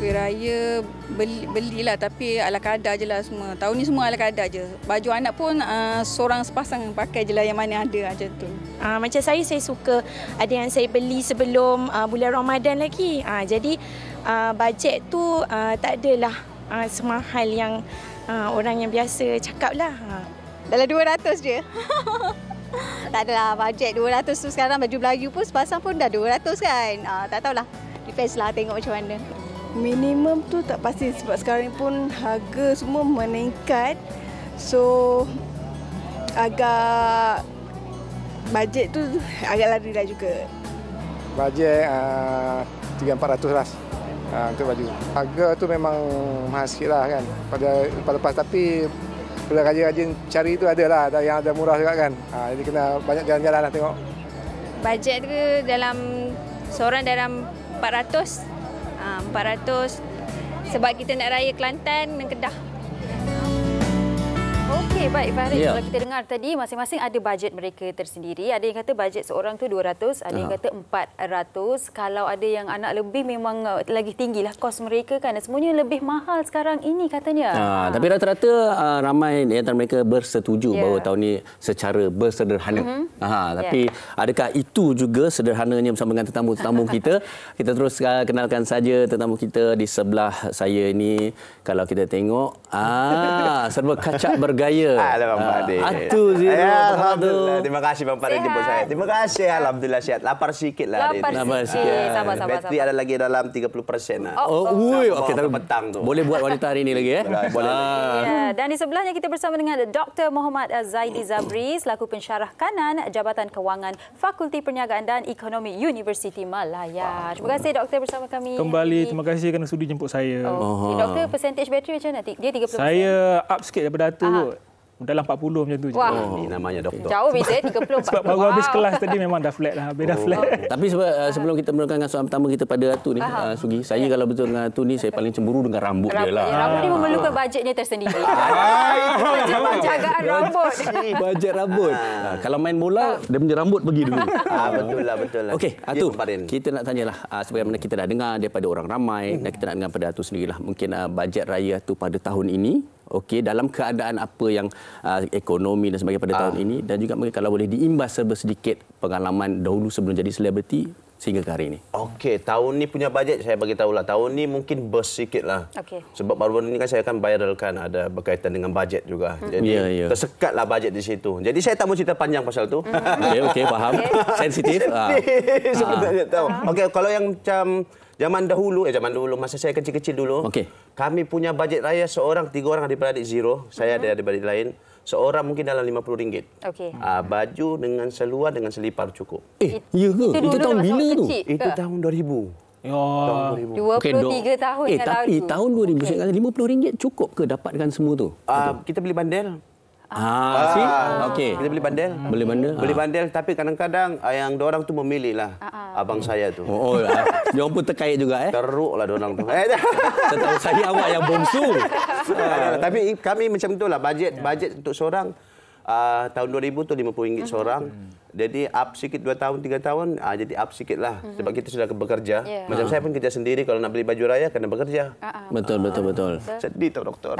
kuih raya belilah tapi ala kadar je lah semua. Tahun ni semua ala kadar je. Baju anak pun seorang sepasang pakai je lah yang mana ada macam tu. Macam saya suka ada yang saya beli sebelum bulan Ramadan lagi. Jadi bajet tu tak adalah semahal yang orang yang biasa cakap lah. Dalam 200 je. Tak adalah bajet 200 tu sekarang baju Melayu pun sepasang pun dah 200 kan. Tak tahulah. Depends lah tengok macam mana. Minimum tu tak pasti sebab sekarang ni pun harga semua meningkat. So agak bajet tu agak lari lah juga. Bajet 300-400 lah untuk baju. Harga tu memang mahal sikit lah kan pada lepas tapi bila rajin-rajin cari tu ada lah, ada yang ada murah juga kan. Jadi kena banyak jalan-jalan lah tengok. Bajet tu seorang dalam 400. 400 sebab kita nak raya Kelantan dan Kedah. Okey, baik Farid. Kalau kita dengar tadi, masing-masing ada bajet mereka tersendiri. Ada yang kata bajet seorang tu 200, ada yang kata 400. Kalau ada yang anak lebih memang lagi tinggilah kos mereka kan. Semuanya lebih mahal sekarang ini katanya. Tapi rata-rata ramai di antara mereka bersetuju bahawa tahun ini secara bersederhana. Tapi adakah itu juga sederhananya bersama dengan tetamu-tetamu kita? Kita terus kenalkan saja tetamu kita di sebelah saya ini. Kalau kita tengok, serba kacak bergaya. Bang Fadil. Alhamdulillah. Terima kasih Bang Fadil jemput saya. Terima kasih. Alhamdulillah sihat. Lapar sikit lah. Lapar sikit. Sabar. Bateri ada lagi dalam 30% lah. Okey, petang tu. Boleh buat wanita hari ini lagi Boleh. Dan di sebelahnya kita bersama dengan Dr. Muhammad Zaidi Zabri selaku pensyarah kanan Jabatan Kewangan Fakulti Perniagaan dan Ekonomi Universiti Malaya. Terima kasih doktor bersama kami. Kembali, terima kasih kerana sudi jemput saya. Doktor, percentage bateri macam mana? Dia 30%? Saya up sikit daripada atur. Dalam 40 macam tu je. Ini namanya doktor. Jauh beza 30. Sebab baru habis kelas tadi memang dah flat lah. Habis dah flat. Tapi sebelum kita mulakan soalan pertama kita pada Atu ni, Sugi, saya kalau betul dengan Atu ni, saya paling cemburu dengan rambut dia lah. Rambut dia memerlukan bajetnya tersendiri. Penjagaan rambut. Bajet rambut. Kalau main bola, dia punya rambut pergi dulu. Betul lah. Okey, Atu, kita nak tanyalah sebagaimana kita dah dengar daripada orang ramai dan kita nak dengar pada Atu sendirilah. Mungkin bajet raya Atu pada tahun ini, okey, dalam keadaan apa yang ekonomi dan sebagainya pada tahun ini, dan juga mungkin kalau boleh diimbas sedikit pengalaman dahulu sebelum jadi selebriti sehingga ke hari ini. Okey, tahun ni punya bajet saya bagi tahulah. Tahun ni mungkin burst sikit lah. Okay. Sebab baru-baru ni kan saya akan viralkan ada berkaitan dengan bajet juga. Jadi tersekatlah bajet di situ. Jadi saya tak mau cerita panjang pasal tu. Okey, faham. Sensitif. Sebenarnya tahu. Okey, kalau yang macam zaman dahulu masa saya kecil-kecil dulu, kami punya bajet raya seorang 3 orang adik-beradik zero. Saya ada adik-beradik lain. Seorang mungkin dalam RM50. Okey. Baju dengan seluar dengan selipar cukup. Ya ke? Itu tahun bila tu? Itu tahun 2000. Tahun 2000. 23 tahun yang lalu. Tapi tahun 2000 saya kata RM50 cukup ke dapatkan semua tu? Kita beli bandel. Okey. Kita beli bandel. Beli bandel tapi kadang-kadang yang diorang tu memilih lah abang saya tu. Diorang pun terkait juga Teruk lah diorang tu. Setahu saya awak yang bongsu. Tapi kami macam itulah bajet untuk seorang tahun 2000 tu RM50 seorang. Jadi up sikit 2 tahun 3 tahun jadi up sikit lah sebab kita sudah bekerja. Macam saya pun kerja sendiri, kalau nak beli baju raya kena bekerja. Betul. Sedih tau doktor.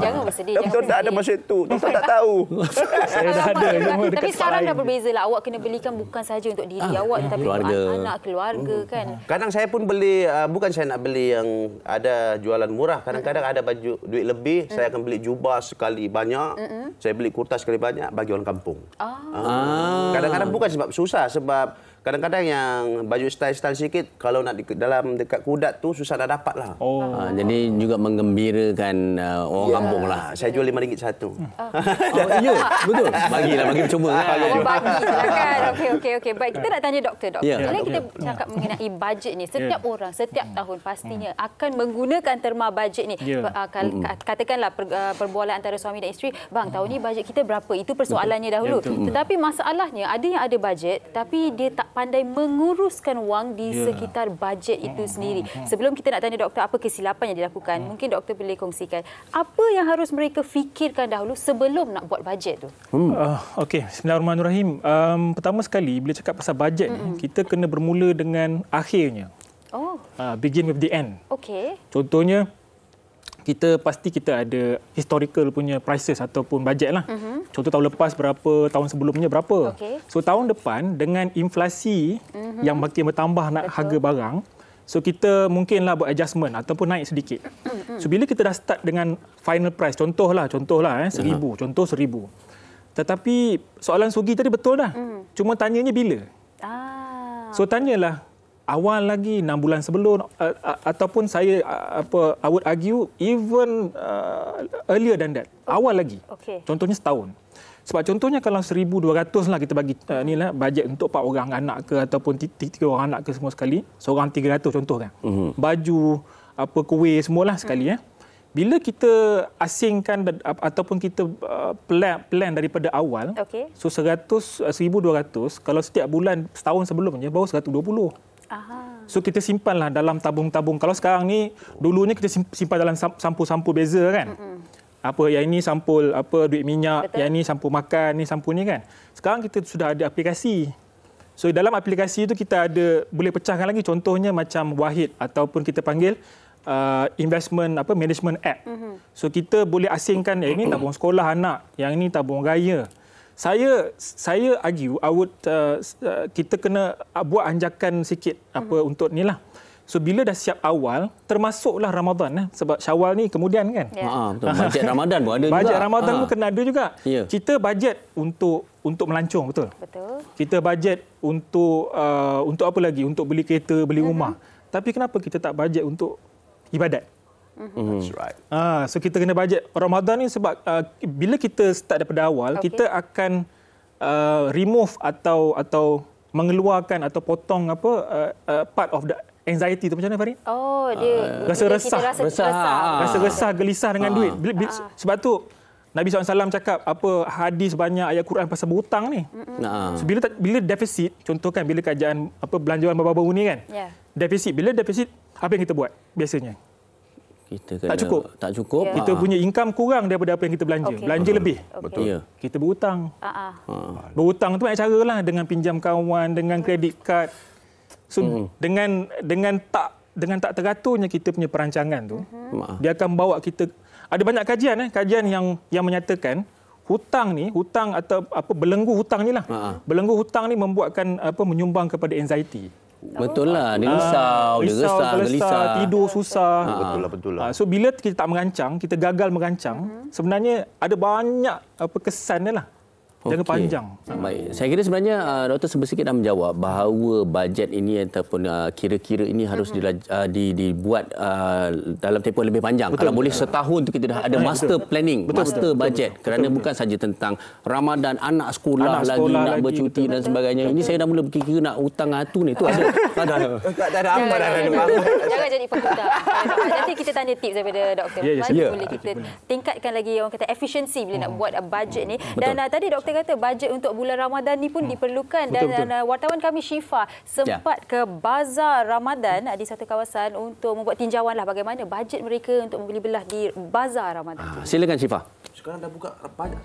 Jangan bersedih. Doktor tak ada masa itu. Doktor tak tahu. Saya dah ada. Tapi sekarang dah berbeza lah. Awak kena belikan bukan saja untuk diri awak tapi untuk anak, keluarga kan. Kadang saya pun beli, bukan saya nak beli yang ada jualan murah. Kadang-kadang ada baju duit lebih, saya akan beli jubah sekali banyak. Saya beli kurta sekali banyak bagi orang kampung. Kadang-kadang bukan sebab susah, sebab kadang-kadang yang baju style-style sikit, kalau nak dalam dekat kudat tu susah nak dapat lah. Jadi juga menggembirakan orang kampung lah. Saya jual RM5 satu. Ya, betul. Bagilah, bagi percuma. Bagi silakan. Okey. Baik, kita nak tanya doktor. Kalau kita cakap mengenai bajet ni, setiap orang, setiap tahun pastinya akan menggunakan terma bajet ni. Katakanlah perbualan antara suami dan isteri, bang, tahun ni bajet kita berapa? Itu persoalannya dahulu. Tetapi masalahnya, ada yang ada bajet tapi dia tak pandai menguruskan wang di sekitar bajet itu sendiri. Sebelum kita nak tanya doktor apa kesilapan yang dilakukan, mungkin doktor boleh kongsikan apa yang harus mereka fikirkan dahulu sebelum nak buat bajet tu. Okey, bismillahirrahmanirrahim. Pertama sekali bila cakap pasal bajet ni, kita kena bermula dengan akhirnya. Begin with the end. Okey. Contohnya, kita ada historical punya prices ataupun bajet lah. Contoh tahun lepas berapa, tahun sebelumnya berapa. So tahun depan dengan inflasi yang makin bertambah nak harga barang, so kita mungkinlah buat adjustment ataupun naik sedikit. So bila kita dah start dengan final price, contohlah 1,000, contoh 1,000. Tetapi soalan Sugi tadi betul dah. Cuma tanyanya bila. So tanyalah awal lagi 6 bulan sebelum ataupun saya I would argue even earlier than that, awal lagi. Contohnya setahun. Sebab contohnya kalau 1,200 lah kita bagi ni lah bajet untuk 4 orang anak ke ataupun 3 orang anak ke semua sekali, seorang 300 contoh kan. Baju, kuih semualah sekali Bila kita asingkan ataupun kita plan daripada awal, so 1,200 kalau setiap bulan setahun sebelumnya baru 120. So kita simpanlah dalam tabung-tabung. Kalau sekarang ni, dulunya kita simpan dalam sampul-sampul beza kan. Yang ini sampul duit minyak, yang ini sampul makan, ni sampul ni kan. Sekarang kita sudah ada aplikasi. So dalam aplikasi itu kita boleh pecahkan lagi, contohnya macam Wahid ataupun kita panggil investment management app. So kita boleh asingkan yang ini tabung sekolah anak, yang ini tabung raya. Saya argue kita kena buat anjakan sikit untuk ni lah. So bila dah siap awal, termasuklah Ramadan sebab Syawal ni kemudian kan. Betul. Bajet Ramadan pun ada juga. Bajet Ramadan pun kena ada juga. Yeah. Kita bajet untuk melancong, betul. Kita bajet untuk apa lagi? Untuk beli kereta, beli rumah. Tapi kenapa kita tak bajet untuk ibadat? That's right. So kita kena bajet Ramadan ni sebab bila kita start daripada awal, kita akan remove atau mengeluarkan atau potong part of the anxiety tu. Macam mana Farid? Dia rasa resah, gelisah dengan duit. Sebab tu Nabi SAW cakap hadis banyak ayat Quran pasal berhutang ni. So bila defisit, contohkan bila kerajaan belanjawan baru-baru ni kan. Bila defisit, apa yang kita buat biasanya? Tak cukup. Kita punya income kurang daripada apa yang kita belanja. Belanja lebih. Betul. Kita berhutang. Berhutang tu banyak cara lah, dengan pinjam kawan, dengan kredit kad. So dengan tak teraturnya kita punya perancangan tu, dia akan bawa kita. Ada banyak kajian yang menyatakan hutang atau belenggu hutang ni lah. Belenggu hutang ni membuatkan menyumbang kepada anxiety. Betul lah, dia risau, gelisah, tidur susah. Betul lah. So bila kita tak merancang, kita gagal merancang, sebenarnya ada banyak kesan dia lah. Jangka panjang. Baik. Saya kira sebenarnya Doktor sedikit dah menjawab bahawa bajet ini ataupun kira-kira ini harus dibuat dalam tempoh lebih panjang. Betul. Kalau boleh setahun tu kita dah ada master planning, master bajet. Kerana bukan saja tentang Ramadan, anak sekolah nak bercuti dan sebagainya. Ini saya dah mula berkira nak hutang tu ni. Tu ada. Jangan jadi penghutang. Nanti kita tanya tips daripada Doktor. Boleh kita tingkatkan lagi orang kata efisiensi bila nak buat bajet ni. Dan tadi Doktor kata bajet untuk bulan Ramadan ni pun diperlukan. Dan wartawan kami Syifa sempat ke bazar Ramadan di satu kawasan untuk membuat tinjauan lah bagaimana bajet mereka untuk membeli belah di bazar Ramadan. Silakan Syifa. Sekarang dah buka banyak.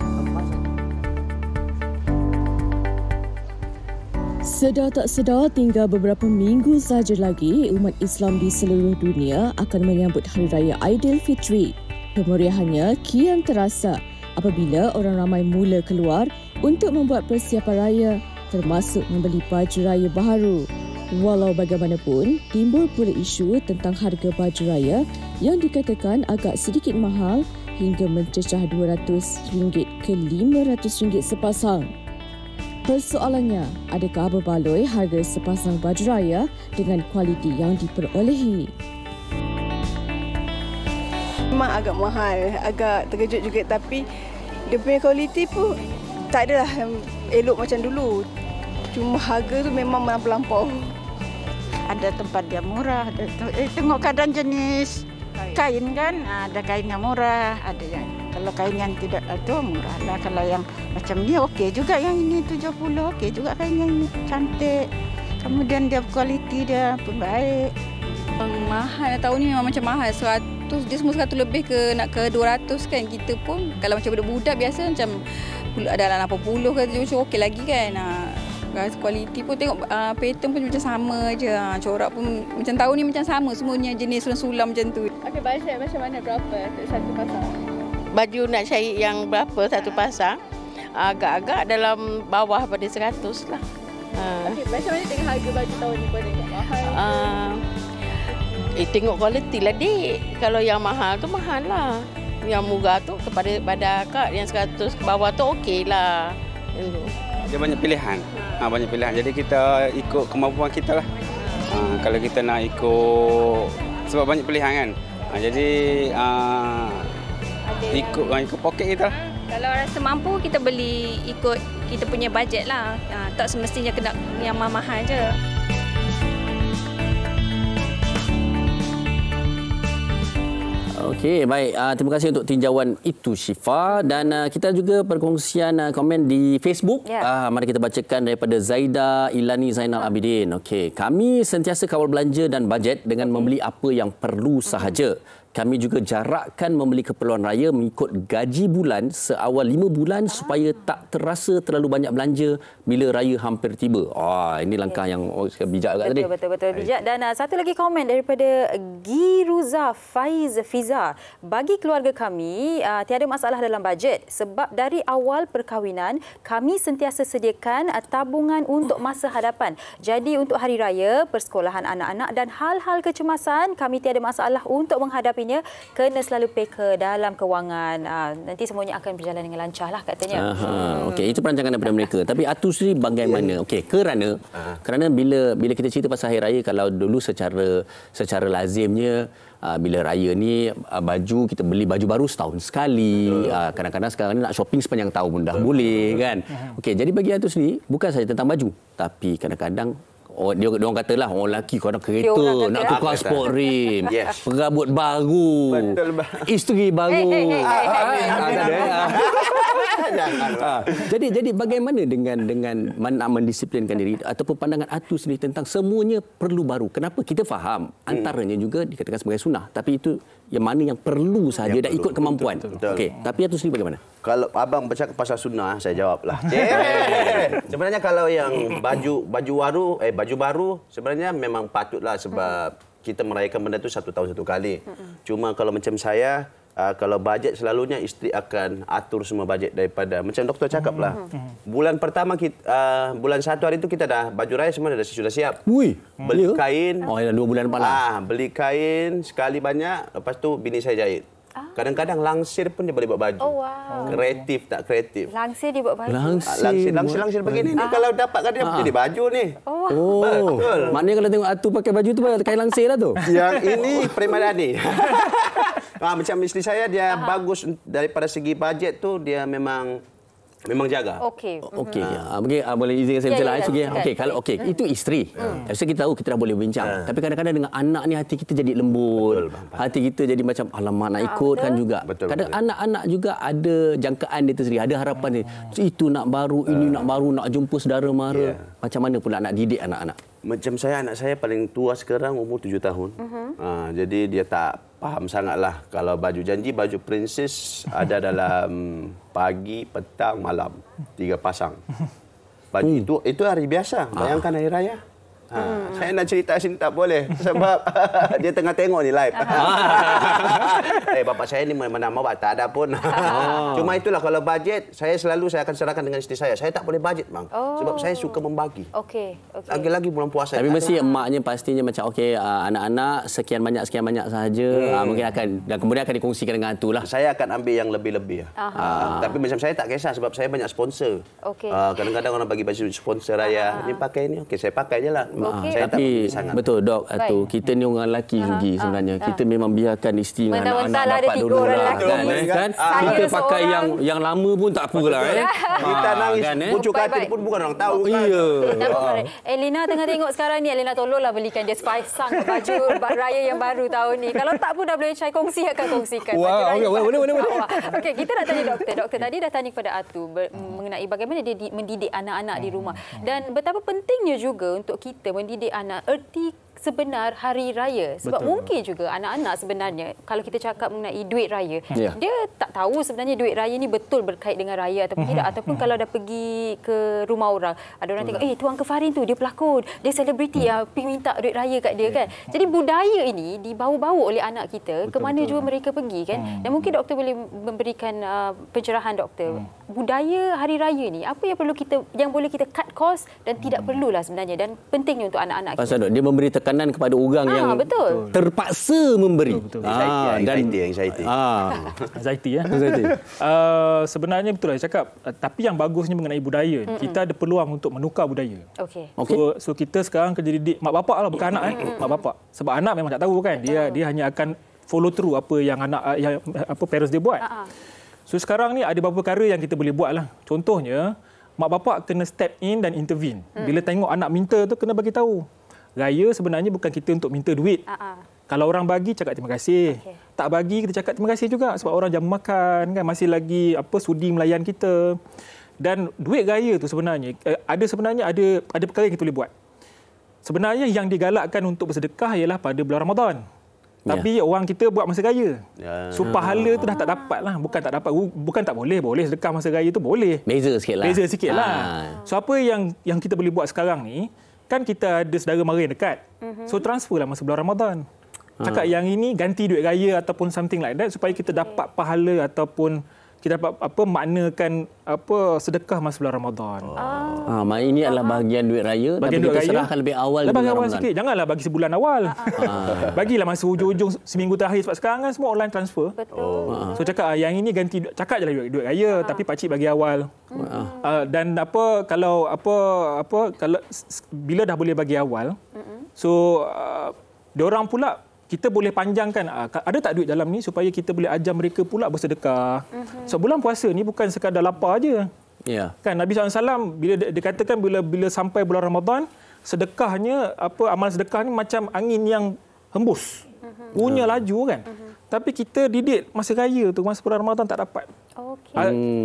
Sedar tak sedar, tinggal beberapa minggu sahaja lagi umat Islam di seluruh dunia akan menyambut Hari Raya Aidilfitri. Kemeriahannya kian terasa apabila orang ramai mula keluar untuk membuat persiapan raya, termasuk membeli baju raya baharu. Walau bagaimanapun, timbul pula isu tentang harga baju raya yang dikatakan agak sedikit mahal hingga mencecah RM200 ke RM500 sepasang. Persoalannya, adakah berbaloi harga sepasang baju raya dengan kualiti yang diperolehi? Memang agak mahal, agak terkejut juga, tapi dia punya kualiti pun tak adalah elok macam dulu. Cuma harga tu memang melampau. Ada tempat dia murah, tengok keadaan jenis kain kan, ada kain yang murah, ada yang kalau kain yang tidak itu murah lah. Kalau yang macam ni okey juga, yang ini 70 okey juga, kain yang cantik. Kemudian dia kualiti dia pun baik. Mahal tahun ni memang macam mahal, 100, dia semua 100 lebih ke nak ke 200 kan. Kita pun kalau macam budak-budak biasa macam dalam 80 ke 70 okey lagi kan. Kualiti pun tengok pattern pun macam sama je. Corak pun macam tahun ni macam sama semuanya jenis sulam macam tu. Okey, bajet macam mana berapa untuk satu pasang? Baju nak cari yang berapa satu pasang? Agak-agak dalam bawah pada 100 lah. Okey, macam mana tengok harga baju tahun ni? Kau tengok mahal? Tengok kualiti lah, Dik. Kalau yang mahal tu mahal lah. Yang murah tu pada akak yang 100 ke bawah tu okey lah. Dia banyak pilihan. Banyak pilihan. Jadi kita ikut kemampuan kita lah. Kalau kita nak ikut, sebab banyak pilihan kan. Jadi ikut poket kita lah. Kalau rasa mampu, kita beli ikut kita punya bajet lah. Tak semestinya kena yang mahal je. Okey, baik. Terima kasih untuk tinjauan itu, Syifa. Dan kita juga perkongsian komen di Facebook. Mari kita bacakan daripada Zaida Ilani Zainal Abidin. Okey, kami sentiasa kawal belanja dan bajet dengan membeli apa yang perlu sahaja. Kami juga jarakkan membeli keperluan raya mengikut gaji bulan seawal 5 bulan supaya tak terasa terlalu banyak belanja bila raya hampir tiba. Ini langkah yang bijak juga tadi. Betul bijak. Dan satu lagi komen daripada Giruza Fiza. Bagi keluarga kami, tiada masalah dalam bajet sebab dari awal perkahwinan kami sentiasa sediakan tabungan untuk masa hadapan. Jadi untuk hari raya, persekolahan anak-anak dan hal-hal kecemasan, kami tiada masalah untuk menghadapi kena selalu pay ke dalam kewangan. Nanti semuanya akan berjalan dengan lancar lah katanya. Okey, itu perancangan daripada mereka. Tapi Atu sendiri bagaimana? Okey, kerana bila kita cerita pasal hari raya, kalau dulu secara lazimnya bila raya ni baju kita beli baju baru setahun sekali. Kadang-kadang sekarang ni nak shopping sepanjang tahun pun dah boleh kan. Okey, jadi bagi Atu sendiri bukan saja tentang baju, tapi kadang-kadang dia orang katalah orang lelaki kadang kereta nak tukar sport rim, perabot baru, isteri baru. Jadi bagaimana dengan nak mendisiplinkan diri ataupun pandangan Atu sendiri tentang semuanya perlu baru? Kenapa kita faham antaranya juga dikatakan sebagai sunnah, tapi itu yang mana yang perlu sahaja dan ikut kemampuan. Okey, tapi Atu sendiri bagaimana? Kalau abang bercakap pasal sunnah, saya jawablah. Sebenarnya kalau yang baju baru sebenarnya memang patutlah sebab kita merayakan benda tu 1 tahun 1 kali. Cuma kalau macam saya, kalau bajet selalunya isteri akan atur semua bajet daripada macam doktor cakaplah. Bulan pertama bulan 1 hari itu kita dah baju raya semua sudah siap. Beli kain. 2 bulan depan lah. Beli kain sekali banyak, lepas tu bini saya jahit. Kadang-kadang langsir pun dia boleh buat baju. Kreatif tak kreatif. Langsir dia buat baju. Langsir begini ni kalau dapatkan dia jadi baju ni. Betul. Maknanya kalau tengok Atu pakai baju tu kain langsir lah tu. Yang ini Premadani. Macam isteri saya dia bagus daripada segi bajet tu, dia memang jaga. Okey. Boleh izinkan saya bincang lagi. Okey, kalau itu isteri. Saya kita tahu kita dah boleh bincang. Tapi kadang-kadang dengan anak ni hati kita jadi lembut. Hati kita jadi macam alamak nak ikut kan juga. Kadang anak-anak juga ada jangkaan dia sendiri, ada harapan dia. Itu nak baru, ini nak baru, nak jumpa saudara mara. Macam mana pula nak didik anak-anak? Macam anak saya paling tua sekarang umur 7 tahun. Jadi dia tak faham sangatlah kalau baju janji, baju princess ada dalam pagi, petang, malam 3 pasang. Baju itu hari biasa. Bayangkan hari raya. Saya nak cerita sini tak boleh sebab dia tengah tengok ni live. Bapak saya ni mana mau tak ada pun. Cuma itulah kalau bajet saya akan serahkan dengan isteri saya. Saya tak boleh bajet bang. Sebab saya suka membagi. Lagi-lagi bulan puasa. Tapi mesti emaknya pastinya macam anak-anak sekian banyak sahaja. Mungkin akan dan kemudian akan dikongsikan dengan Atu lah. Saya akan ambil yang lebih-lebih. Tapi macam saya tak kisah sebab saya banyak sponsor. Kadang-kadang orang bagi baju sponsor raya. Ni pakai ni. Saya pakai je lah. Tapi betul Dok Atu, kita ni orang lelaki rugi sebenarnya. Kita memang biarkan isteri dengan anak-anak dapat dulu kan. Kita pakai yang lama pun tak apalah Kita nangis pucuk hati pun bukan orang tahu kan. Elina tengah tengok sekarang ni. Elina tolonglah belikan dia sepasang baju raya yang baru tahun ni. Kalau tak pun dah boleh try kongsikan. Boleh. Okey, kita nak tanya doktor. Doktor tadi dah tanya kepada Atu mengenai bagaimana dia mendidik anak-anak di rumah dan betapa pentingnya juga untuk kita mendidik anak erti sebenar hari raya. Sebab mungkin juga anak-anak sebenarnya kalau kita cakap mengenai duit raya, dia tak tahu sebenarnya duit raya ni betul berkait dengan raya ataupun tidak. Ataupun kalau dah pergi ke rumah orang, ada orang tengok, tu Uncle Farin tu, dia pelakon, dia selebriti, pergi minta duit raya kat dia kan. Jadi budaya ini dibawa-bawa oleh anak kita ke mana jua mereka pergi kan. Dan mungkin doktor boleh memberikan pencerahan doktor. Budaya hari raya ni, apa yang perlu kita, yang boleh kita cut cost dan tidak perlulah sebenarnya dan pentingnya untuk anak-anak kita. Pasal dia memberi tekanan kepada orang yang terpaksa memberi. Anxiety. Anxiety ya. Sebenarnya betul lah saya cakap. Tapi yang bagusnya mengenai budaya, kita ada peluang untuk menukar budaya. So kita sekarang kerja didik mak bapak lah, bukan anak mak bapak. Sebab anak memang tak tahu kan. Dia hanya akan follow through apa yang apa parents dia buat. So sekarang ni ada beberapa perkara yang kita boleh buat lah. Contohnya, mak bapak kena step in dan intervene. Bila tengok anak minta tu, kena bagi tahu. Raya sebenarnya bukan kita untuk minta duit. Kalau orang bagi, cakap terima kasih. Tak bagi, kita cakap terima kasih juga. Sebab orang jam makan, kan, masih lagi sudi melayan kita. Dan duit raya tu sebenarnya, ada perkara yang kita boleh buat. Sebenarnya yang digalakkan untuk bersedekah ialah pada bulan Ramadan. Tapi orang kita buat masa raya. So pahala tu dah tak dapat lah. Bukan tak dapat, bukan tak boleh. Boleh sedekah masa raya tu boleh. Beza sikit lah. So apa yang kita boleh buat sekarang ni, kan kita ada saudara mara yang dekat. So transfer lah masa bulan Ramadan. Cakap yang ini ganti duit raya ataupun something like that supaya kita dapat pahala ataupun kita dapat maknakan sedekah masa bulan Ramadan. Ini adalah bahagian duit raya, tapi kita serahkan lebih awal di bulan Ramadan. Sikit. Janganlah bagi sebulan awal. Bagilah masa hujung-hujung seminggu terakhir sebab sekarang kan semua online transfer. So cakap yang ini ganti, cakap je lah duit raya tapi pakcik bagi awal. Dan kalau bila dah boleh bagi awal, so diorang pula kita boleh panjangkan, ada tak duit dalam ni supaya kita boleh ajar mereka pula bersedekah. So bulan puasa ni bukan sekadar lapar aja. Kan Nabi SAW bila dia katakan bila sampai bulan Ramadan, sedekahnya amal sedekah ni macam angin yang hembus. Punya laju kan. Tapi kita didik masa raya tu, masa bulan Ramadan tak dapat.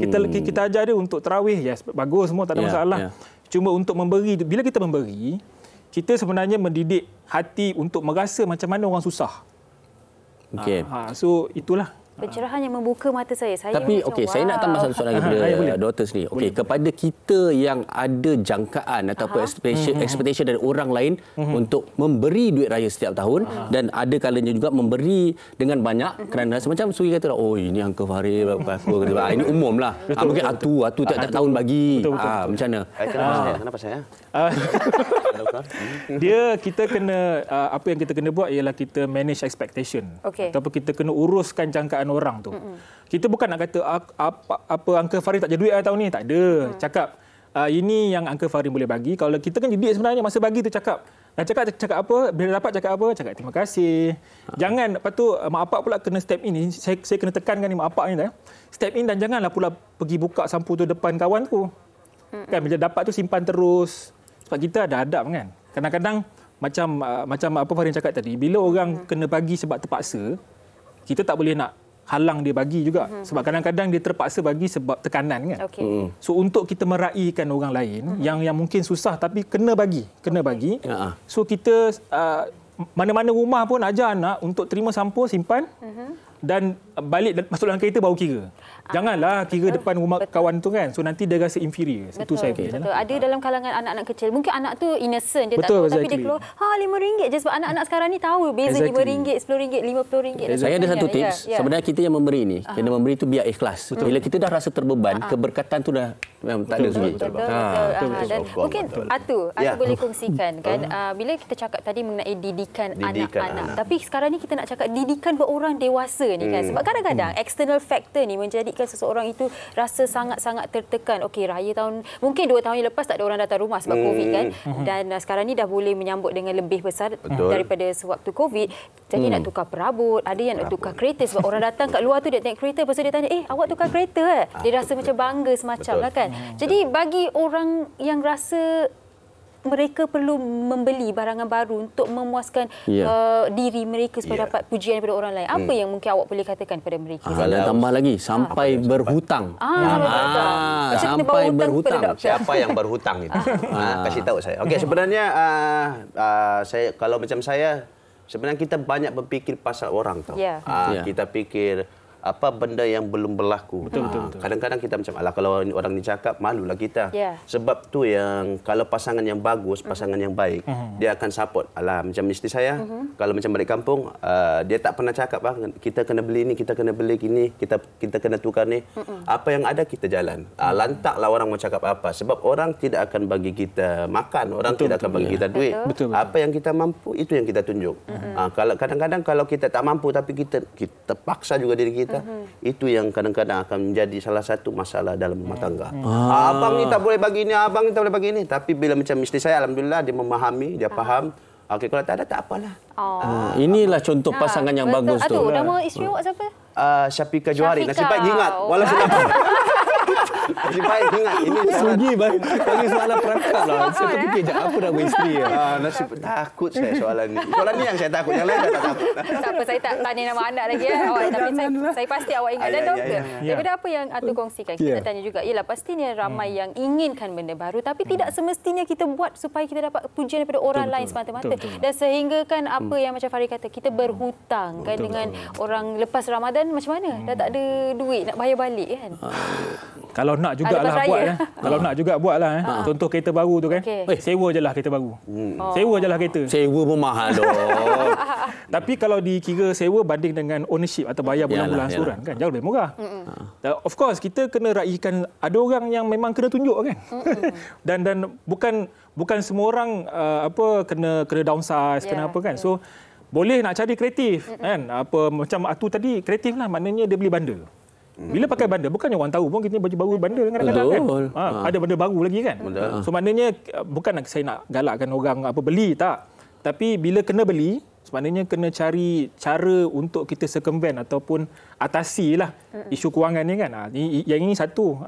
Kita ajar dia untuk tarawih, bagus semua, tak ada masalah. Cuma untuk memberi, bila kita memberi, kita sebenarnya mendidik hati untuk merasa macam mana orang susah. So itulah. Pencerahan yang membuka mata saya. Tapi saya nak tambah satu soalan kepada doktor sendiri. Kepada kita yang ada jangkaan ataupun expectation dari orang lain untuk memberi duit raya setiap tahun dan ada kalanya juga memberi dengan banyak kerana semacam Suri kata, ini Uncle Farid ini umum lah. Mungkin Atu tiap tahun bagi. Macam mana? Kenapa saya? Kita kena apa yang kita kena buat ialah kita manage expectation. Ataupun kita kena uruskan jangkaan orang tu. Kita bukan nak kata apa Uncle Farid tak ada duit tahun ni, tak ada. Cakap ini yang Uncle Farid boleh bagi. Kalau kita kan didik sebenarnya masa bagi tu cakap apa, bila dapat cakap apa, cakap terima kasih. Jangan lepas tu mak bapak pula kena step in. Saya kena tekankan ni mak bapak ni step in dan janganlah pula pergi buka sampu tu depan kawan tu. Kan bila dapat tu simpan terus. Sebab kita ada adab kan. Kadang-kadang macam apa Farid cakap tadi, bila orang kena bagi sebab terpaksa, kita tak boleh nak halang dia bagi juga. Sebab kadang-kadang dia terpaksa bagi sebab tekanan kan. So untuk kita meraihkan orang lain yang mungkin susah tapi kena bagi. So kita mana-mana rumah pun ajar anak untuk terima sampul, simpan dan balik masuk dalam kereta baru kira. Janganlah kira depan rumah kawan tu kan. So nanti dia rasa inferior. Itu saya betul. Ada dalam kalangan anak-anak kecil. Mungkin anak tu innocent, dia tak tahu. Tapi dia keluar, RM5 je. Sebab anak-anak sekarang ni tahu beza RM5, RM10, RM50. Saya ada satu tips. Sebenarnya kita yang memberi ni, kena memberi tu biar ikhlas. Bila kita dah rasa terbeban, keberkatan tu dah tak ada lagi. Dan mungkin Atu boleh kongsikan kan. Bila kita cakap tadi mengenai didikan anak-anak. Tapi sekarang ni kita nak cakap didikan buat orang dewasa ni kan. Sebab kadang-kadang external factor ni menjadikan seseorang itu rasa sangat-sangat tertekan. Okey, raya mungkin 2 tahun yang lepas tak ada orang datang rumah sebab COVID kan. Dan sekarang ni dah boleh menyambut dengan lebih besar daripada sewaktu COVID. Jadi nak tukar perabot, ada yang nak tukar kereta sebab orang datang kat luar tu dia tengok kereta, lepas tu dia tanya, awak tukar kereta Dia rasa macam bangga semacam lah kan. Jadi bagi orang yang rasa mereka perlu membeli barangan baru untuk memuaskan diri mereka supaya dapat pujian daripada orang lain. Apa yang mungkin awak boleh katakan kepada mereka? Dan tambah lagi, sampai berhutang. Sampai berhutang. Siapa yang berhutang itu? Kasih tahu saya. Okey, sebenarnya kalau macam saya, sebenarnya kita banyak berfikir pasal orang tau. Kita fikir apa benda yang belum berlaku. Betul. Kadang-kadang kita macam alah kalau orang ni cakap malulah kita. Sebab tu yang kalau pasangan yang bagus, pasangan yang baik, dia akan support. Alah macam isteri saya, kalau macam balik kampung, dia tak pernah cakap kita kena beli ni, kita kena beli gini, kita kena tukar ni. Apa yang ada kita jalan. Lantaklah orang mau cakap apa, sebab orang tidak akan bagi kita makan, orang tidak akan bagi kita duit. Apa yang kita mampu itu yang kita tunjuk. Kalau kadang-kadang kalau kita tak mampu tapi kita paksa juga diri kita, itu yang kadang-kadang akan menjadi salah satu masalah dalam rumah tangga. Abang ni tak boleh bagi ni, abang ni tak boleh bagi ni. Tapi bila macam isteri saya, alhamdulillah dia memahami, dia faham. Okey, kalau tak ada tak apalah. Inilah contoh pasangan yang bagus tu. Nama isteri awak siapa? Syafika Johari. Nasib baik ingat. Walau sudah. Nasib baik ingat. Ini Sugi bagi soalan perangkap lah. Saya terfikir apa nama isteri. Nasib takut saya soalan ni. Soalan ni yang saya takut. Yang lain saya tak takut. Tak apa, saya tak tanya nama anak lagi. Tapi saya pasti awak ingat. Dan doktor, daripada apa yang Atul kongsikan, kita tanya juga, ialah pastinya ramai yang inginkan benda baru, tapi tidak semestinya kita buat supaya kita dapat pujian daripada orang lain semata-mata. Dan sehingga kan apa yang macam Farid kata, kita berhutang kan dengan orang lepas Ramadan, macam mana? Dah tak ada duit nak bayar balik kan? Kalau nak jugalah buat Kalau nak juga buatlah Contoh kereta baru tu kan. Sewa je lah kereta baru. Sewa je lah kereta. Sewa pun mahal doh. Tapi kalau dikira sewa banding dengan ownership atau bayar bulan-bulan suran kan jauh lebih murah. Of course kita kena raikan ada orang yang memang kena tunjuk kan. dan bukan semua orang kena downsize kena apa kan. So boleh nak cari kreatif kan. Apa macam Atu tadi kreatif lah, maknanya dia beli bundle. Bila pakai bundle, bukannya orang tahu pun kita baju baru bundle kadang-kadang kan. Ada bundle baru lagi kan. So maknanya bukan saya nak galakkan orang beli tak. Tapi bila kena beli, maknanya kena cari cara untuk kita circumvent ataupun atasilah isu kewangan ni kan. Yang ini satu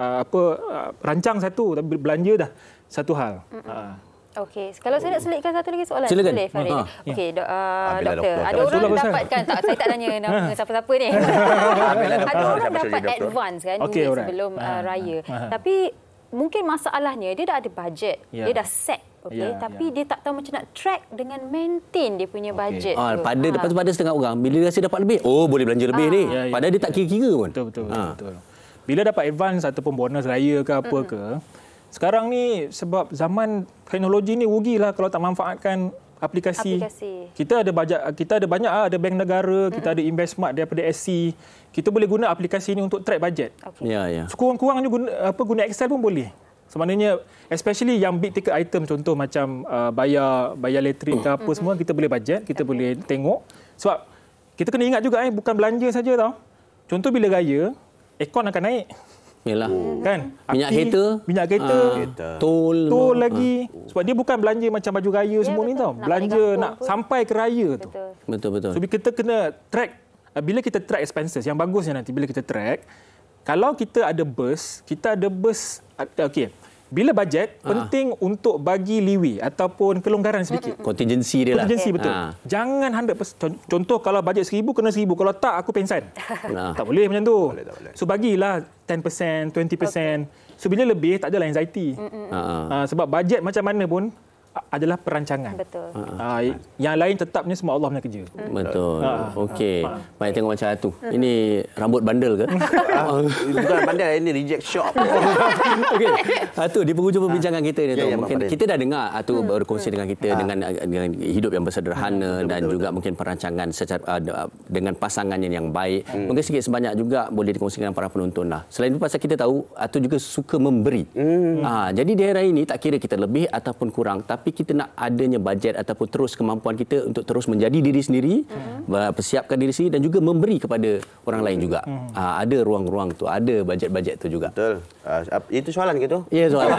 rancang satu, tapi belanja dah satu hal. Okey, kalau saya nak selitkan satu lagi soalan. Silakan. Boleh, Farid? Okey, doktor. Ada orang dapatkan tak? Saya tak tanya nama siapa-siapa ni. Ada orang dapat advance kan sebelum raya. Tapi mungkin masalahnya dia dah ada bajet, dia dah set. Tapi dia tak tahu macam nak track dengan maintain dia punya bajet tu. Pada setengah orang bila rasa dapat lebih, boleh belanja lebih ni. Padahal dia tak kira-kira pun. Betul. Bila dapat advance ataupun bonus raya ke apa ke, sekarang ni sebab zaman teknologi ni rugilah kalau tak manfaatkan aplikasi. Kita ada banyak ada bank negara, kita ada Investmart daripada SC. Kita boleh guna aplikasi ni untuk track bajet. Sekurang-kurangnya guna Excel pun boleh. Sebenarnya especially yang big ticket item, contoh macam bayar elektrik ke apa semua, kita boleh bajet, kita boleh tengok. Sebab kita kena ingat juga bukan belanja saja tau. Contoh bila raya, aircon akan naik. Yalah. Kan? Minyak kereta, tol lagi. Sebab dia bukan belanja macam baju raya semua ni tau. Belanja nak sampai ke raya tu. Betul. So kita kena track. Bila kita track expenses, yang bagusnya nanti bila kita track, kalau kita ada bus, okey. Bila bajet, penting untuk bagi leeway ataupun kelonggaran sedikit. Contingency dia lah. Contingency betul. Jangan 100%. Contoh kalau bajet 1,000, kena 1,000. Kalau tak, aku pensan. Tak boleh macam tu. So bagilah 10%, 20%. So bila lebih, tak adalah anxiety. Sebab bajet macam mana pun adalah perancangan. Betul. Yang lain tetapnya semua Allah punya kerja. Betul. Okey. Baik, tengok macam tu. Ini rambut bandel ke? Bukan bandel, ini reject shop. Okey. Atu, di penghujung perbincangan kita ni tu, mungkin kita dah dengar Atu berkongsi dengan kita dengan hidup yang bersederhana dan juga mungkin perancangan secara dengan pasangannya yang baik. Mungkin sikit sebanyak juga boleh dikongsikan dengan para penonton lah. Selain itu pasal kita tahu Atu juga suka memberi. Jadi di hari ini tak kira kita lebih ataupun kurang, tapi kita nak adanya bajet ataupun terus kemampuan kita untuk terus menjadi diri sendiri, persiapkan diri sendiri dan juga memberi kepada orang lain juga. Ada ruang-ruang tu, ada bajet-bajet tu juga. Betul. Itu soalan gitu? Ya, soalan.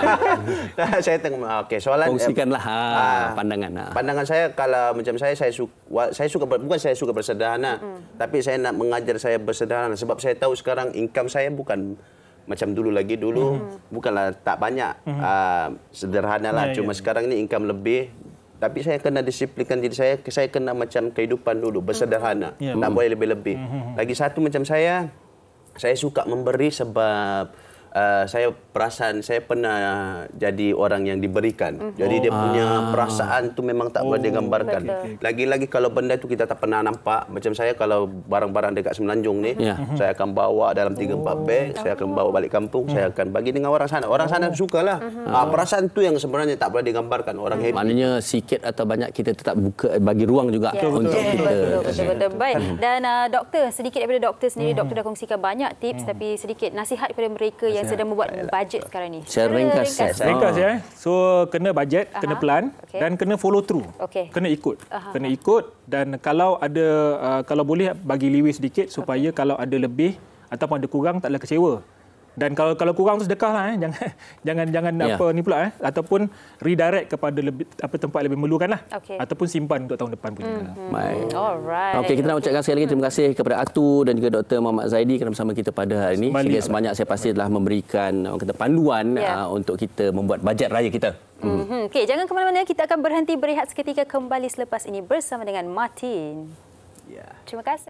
Saya tengok. Okey, soalan. Kongsikanlah pandangan. Pandangan saya kalau macam saya suka bukan saya suka bersederhana, tapi saya nak mengajar saya bersederhana sebab saya tahu sekarang income saya bukan macam dulu lagi. Dulu bukanlah tak banyak, sederhanalah. Cuma sekarang ni income lebih. Tapi saya kena disiplinkan diri saya kena macam kehidupan dulu, bersederhana. Tak boleh lebih-lebih. Lagi satu macam saya suka memberi sebab saya perasaan saya pernah jadi orang yang diberikan. Jadi dia punya perasaan tu memang tak boleh digambarkan. Lagi-lagi kalau benda tu kita tak pernah nampak. Macam saya kalau barang-barang dekat Semenanjung ni, saya akan bawa dalam 3-4 beg, saya akan bawa balik kampung, saya akan bagi dengan orang sana. Orang sana sukalah. Perasaan tu yang sebenarnya tak boleh digambarkan. Orang happy. Maknanya sikit atau banyak kita tetap buka, bagi ruang juga untuk kita. Betul. Baik. Dan doktor, sedikit daripada doktor sendiri, doktor dah kongsikan banyak tips, tapi sedikit nasihat kepada mereka yang sedang membuat bajet sekarang ni. Secara ringkas. Ringkas ya. So kena bajet, kena plan dan kena follow through. Kena ikut. Kena ikut dan kalau ada kalau boleh bagi leeway sedikit supaya kalau ada lebih ataupun ada kurang taklah kecewa. Dan kalau kurang tu sedekahlah jangan apa ni pula ataupun redirect kepada tempat lebih memerlukanlah ataupun simpan untuk tahun depan punya. Baik. Alright. Okey, kita nak ucapkan sekali lagi terima kasih kepada Atu dan juga Dr. Muhammad Zaidi kerana bersama kita pada hari ini. Sehingga sebanyak saya pasti telah memberikan panduan untuk kita membuat bajet raya kita. Okey, jangan ke mana-mana, kita akan berhenti berehat seketika, kembali selepas ini bersama dengan Martin. Terima kasih.